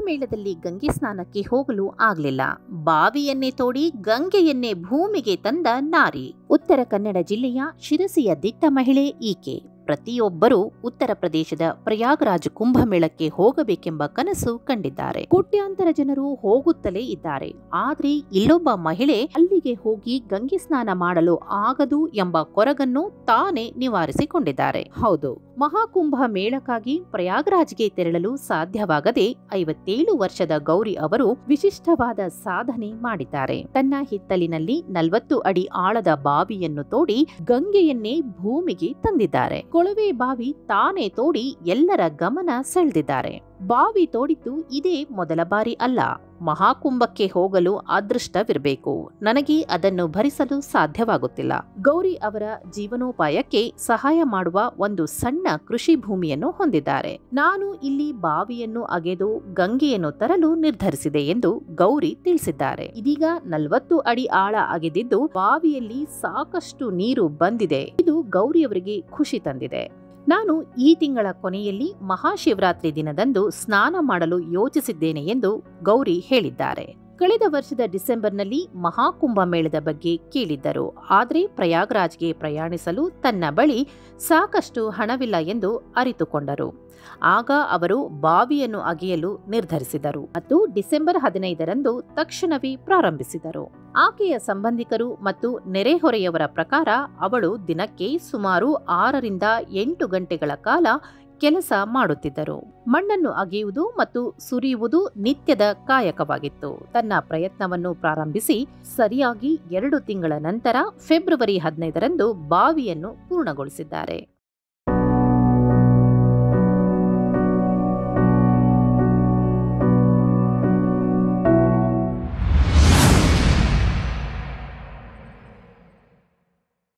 ಕುಂಭಮೇಳದಲ್ಲಿ ಗಂಗೆ ಸ್ನಾನಕ್ಕೆ ಹೋಗಲು ಆಗಲಿಲ್ಲ. ಬಾವಿಯನ್ನೇ ತೋಡಿ ಗಂಗೆಯನ್ನೇ ಭೂಮಿಗೆ ತಂದ ನಾರಿ. ಉತ್ತರ ಕನ್ನಡ ಜಿಲ್ಲೆಯ ಶಿರಸಿಯ ದಿಟ್ಟ ಮಹಿಳೆ ಈಕೆ. ಪ್ರತಿಯೊಬ್ಬರೂ ಉತ್ತರ ಪ್ರದೇಶದ ಪ್ರಯಾಗರಾಜ್ ಕುಂಭಮೇಳಕ್ಕೆ ಹೋಗಬೇಕೆಂಬ ಕನಸು ಕಂಡಿದ್ದಾರೆ. ಕೋಟ್ಯಾಂತರ ಜನರು ಹೋಗುತ್ತಲೇ ಇದ್ದಾರೆ. ಆದ್ರೆ ಇಲ್ಲೊಬ್ಬ ಮಹಿಳೆ ಅಲ್ಲಿಗೆ ಹೋಗಿ ಗಂಗೆ ಸ್ನಾನ ಮಾಡಲು ಆಗದು ಎಂಬ ಕೊರಗನ್ನು ತಾನೇ ನಿವಾರಿಸಿಕೊಂಡಿದ್ದಾರೆ. ಹೌದು, ಮಹಾಕುಂಭ ಮೇಳಕ್ಕಾಗಿ ಪ್ರಯಾಗರಾಜ್ಗೆ ತೆರಳಲು ಸಾಧ್ಯವಾಗದೆ 57 ವರ್ಷದ ಗೌರಿ ಅವರು ವಿಶಿಷ್ಟವಾದ ಸಾಧನೆ ಮಾಡಿದ್ದಾರೆ. ತನ್ನ ಹಿತ್ತಲಿನಲ್ಲಿ 40 ಅಡಿ ಆಳದ ಬಾವಿಯನ್ನು ತೋಡಿ ಗಂಗೆಯನ್ನೇ ಭೂಮಿಗೆ ತಂದಿದ್ದಾರೆ. ಕೊಳವೆ ಬಾವಿ ತಾನೇ ತೋಡಿ ಎಲ್ಲರ ಗಮನ ಸೆಳೆದಿದ್ದಾರೆ. ಬಾವಿ ತೋಡಿದ್ದು ಇದೇ ಮೊದಲ ಬಾರಿ ಅಲ್ಲ. ಮಹಾಕುಂಭಕ್ಕೆ ಹೋಗಲು ಅದೃಷ್ಟವಿರಬೇಕು. ನನಗೆ ಅದನ್ನು ಭರಿಸಲು ಸಾಧ್ಯವಾಗುತ್ತಿಲ್ಲ. ಗೌರಿ ಅವರ ಜೀವನೋಪಾಯಕ್ಕೆ ಸಹಾಯ ಮಾಡುವ ಒಂದು ಸಣ್ಣ ಕೃಷಿ ಭೂಮಿಯನ್ನು ಹೊಂದಿದ್ದಾರೆ. ನಾನು ಇಲ್ಲಿ ಬಾವಿಯನ್ನು ಅಗೆದು ಗಂಗೆಯನ್ನು ತರಲು ನಿರ್ಧರಿಸಿದೆ ಎಂದು ಗೌರಿ ತಿಳಿಸಿದ್ದಾರೆ. ಇದೀಗ 40 ಅಡಿ ಆಳ ಅಗೆದಿದ್ದು ಬಾವಿಯಲ್ಲಿ ಸಾಕಷ್ಟು ನೀರು ಬಂದಿದೆ. ಇದು ಗೌರಿಯವರಿಗೆ ಖುಷಿ ತಂದಿದೆ. ನಾನು ಈ ತಿಂಗಳ ಕೊನೆಯಲ್ಲಿ ಮಹಾಶಿವರಾತ್ರಿ ದಿನದಂದು ಸ್ನಾನ ಮಾಡಲು ಯೋಚಿಸಿದ್ದೇನೆ ಎಂದು ಗೌರಿ ಹೇಳಿದ್ದಾರೆ. ಕಳೆದ ವರ್ಷದ ಡಿಸೆಂಬರ್ನಲ್ಲಿ ಮಹಾಕುಂಭ ಮೇಳದ ಬಗ್ಗೆ ಕೇಳಿದ್ದರು. ಆದರೆ ಪ್ರಯಾಗರಾಜ್ಗೆ ಪ್ರಯಾಣಿಸಲು ತನ್ನ ಬಳಿ ಸಾಕಷ್ಟು ಹಣವಿಲ್ಲ ಎಂದು ಅರಿತುಕೊಂಡರು. ಆಗ ಅವರು ಬಾವಿಯನ್ನು ಅಗೆಯಲು ನಿರ್ಧರಿಸಿದರು ಮತ್ತು ಡಿಸೆಂಬರ್ 15ರಂದು ತಕ್ಷಣವೇ ಪ್ರಾರಂಭಿಸಿದರು. ಆಕೆಯ ಸಂಬಂಧಿಕರು ಮತ್ತು ನೆರೆಹೊರೆಯವರ ಪ್ರಕಾರ ಅವಳು ದಿನಕ್ಕೆ ಸುಮಾರು 6 ರಿಂದ 8 ಗಂಟೆಗಳ ಕಾಲ ಕೆಲಸ ಮಾಡುತ್ತಿದ್ದರು. ಮಣ್ಣನ್ನು ಅಗೆಯುವುದು ಮತ್ತು ಸುರಿಯುವುದು ನಿತ್ಯದ ಕಾಯಕವಾಗಿತ್ತು. ತನ್ನ ಪ್ರಯತ್ನವನ್ನು ಪ್ರಾರಂಭಿಸಿ ಸರಿಯಾಗಿ 2 ತಿಂಗಳ ನಂತರ ಫೆಬ್ರವರಿ 15ರಂದು ಬಾವಿಯನ್ನು ಪೂರ್ಣಗೊಳಿಸಿದ್ದಾರೆ.